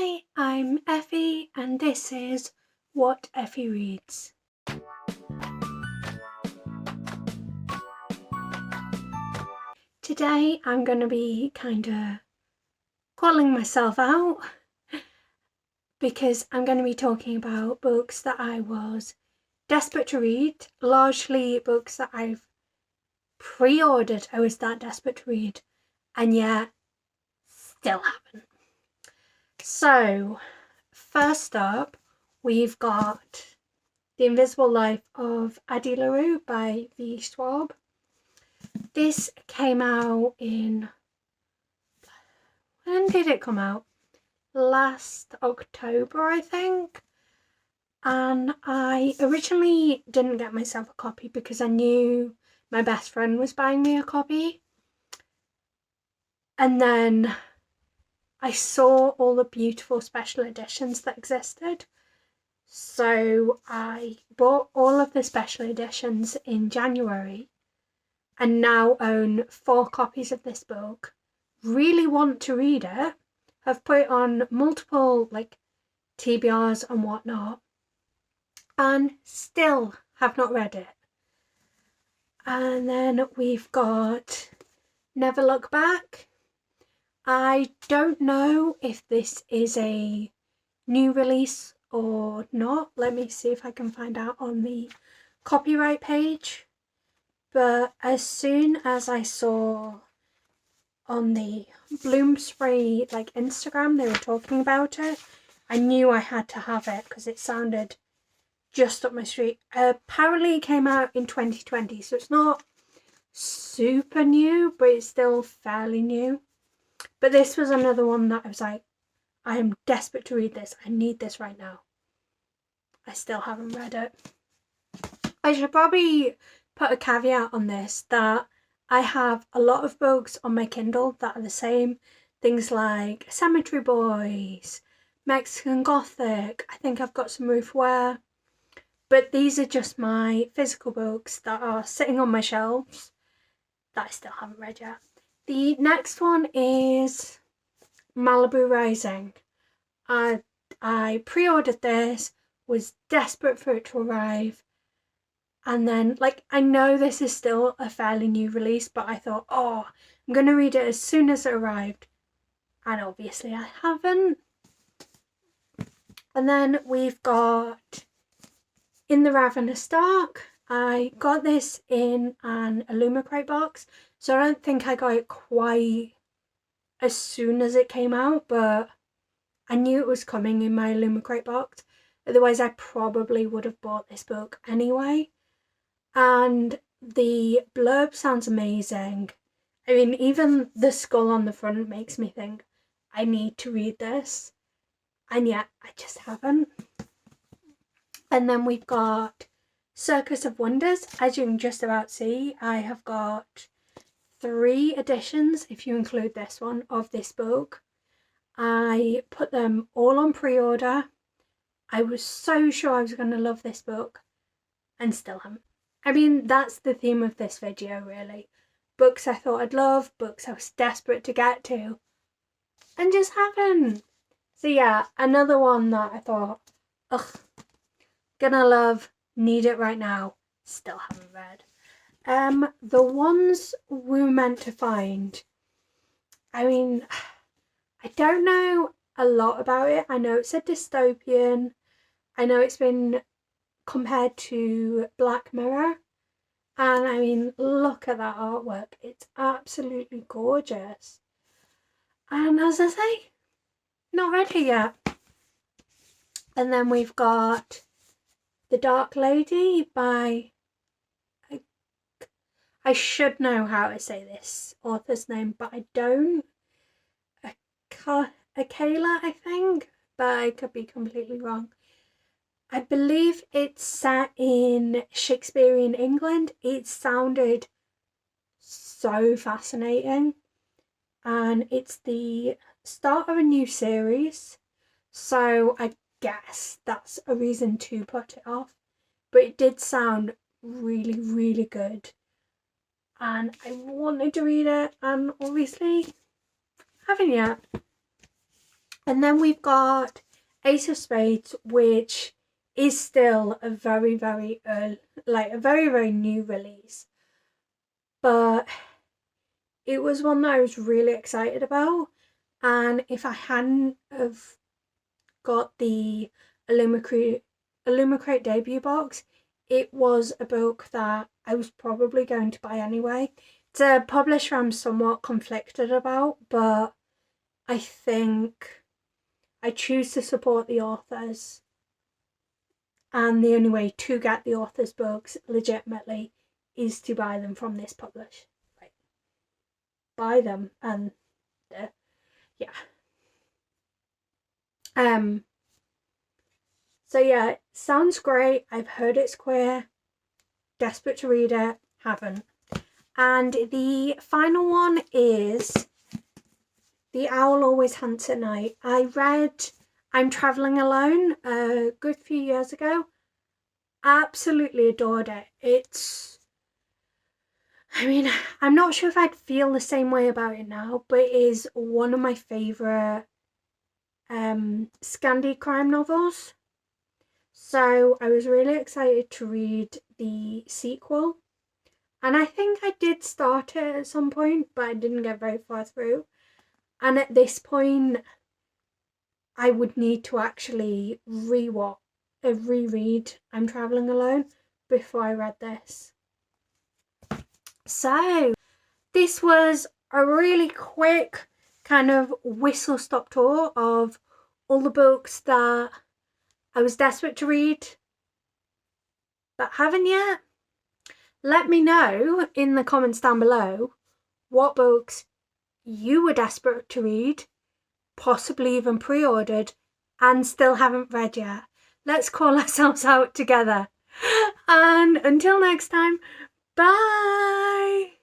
Hi, I'm Effie and this is What Effie Reads. Today I'm going to be kind of calling myself out because I'm going to be talking about books that I was desperate to read, largely books that I've pre-ordered. I was that desperate to read and yet still haven't. So first up, we've got The Invisible Life of Addie LaRue by Schwab. This came out in... when did it come out? Last October, I think. And I originally didn't get myself a copy because I knew my best friend was buying me a copy. And then I saw all the beautiful special editions that existed. So I bought all of the special editions in January and now own 4 copies of this book. Really want to read it. Have put it on multiple TBRs and whatnot and still have not read it. And then we've got Never Look Back. I don't know if this is a new release or not. Let me see if I can find out on the copyright page. But as soon as I saw on the Bloomsbury Instagram they were talking about it, I knew I had to have it because it sounded just up my street. Apparently it came out in 2020, so it's not super new, but it's still fairly new. But this was another one that I was like, I am desperate to read this. I need this right now. I still haven't read it. I should probably put a caveat on this that I have a lot of books on my Kindle that are the same. Things like Cemetery Boys, Mexican Gothic. I think I've got some Ruth Ware. But these are just my physical books that are sitting on my shelves that I still haven't read yet. The next one is Malibu Rising. I pre-ordered this, was desperate for it to arrive, and then I know this is still a fairly new release, but I thought, oh, I'm going to read it as soon as it arrived, and obviously I haven't. And then we've got In the Ravenous Dark. I got this in an Illumicrate box, so I don't think I got it quite as soon as it came out, but I knew it was coming in my Illumicrate box. Otherwise I probably would have bought this book anyway. And the blurb sounds amazing. I mean, even the skull on the front makes me think I need to read this, and yet I just haven't. And then we've got Circus of Wonders. As you can just about see, I have got 3 editions, if you include this one, of this book. I put them all on pre-order. I was so sure I was going to love this book and still haven't. I mean, that's the theme of this video, really. Books I thought I'd love, books I was desperate to get to, and just haven't. So yeah, another one that I thought, ugh, gonna love, need it right now, still haven't read. The ones we were meant to find, I mean, I don't know a lot about it. I know it's a dystopian. I know it's been compared to Black Mirror. And I mean, look at that artwork. It's absolutely gorgeous. And as I say, not read it yet. And then we've got The Dark Lady by... I should know how to say this author's name, but I don't. Akala, I think, but I could be completely wrong. I believe it's set in Shakespearean England. It sounded so fascinating, and it's the start of a new series, so I guess that's a reason to put it off, but it did sound really, really good, and I wanted to read it, and obviously haven't yet. And then we've got Ace of Spades, which is still a very, very early, like a very, very new release. But it was one that I was really excited about. And if I hadn't have got the Illumicrate debut box, it was a book that I was probably going to buy anyway. It's a publisher I'm somewhat conflicted about, but I think I choose to support the authors. And the only way to get the authors' books legitimately is to buy them from this publisher. Like, buy them and yeah. So yeah, sounds great. I've heard it's queer. Desperate to read it. Haven't. And the final one is The Owl Always Hunts at Night. I read I'm Travelling Alone a good few years ago. Absolutely adored it. I'm not sure if I'd feel the same way about it now, but it is one of my favourite Scandi crime novels. So I was really excited to read the sequel. And I think I did start it at some point, but I didn't get very far through. And at this point, I would need to actually reread I'm Travelling Alone before I read this. So this was a really quick kind of whistle-stop tour of all the books that I was desperate to read but haven't yet. Let me know in the comments down below what books you were desperate to read, possibly even pre-ordered, and still haven't read yet. Let's call ourselves out together. And until next time, bye!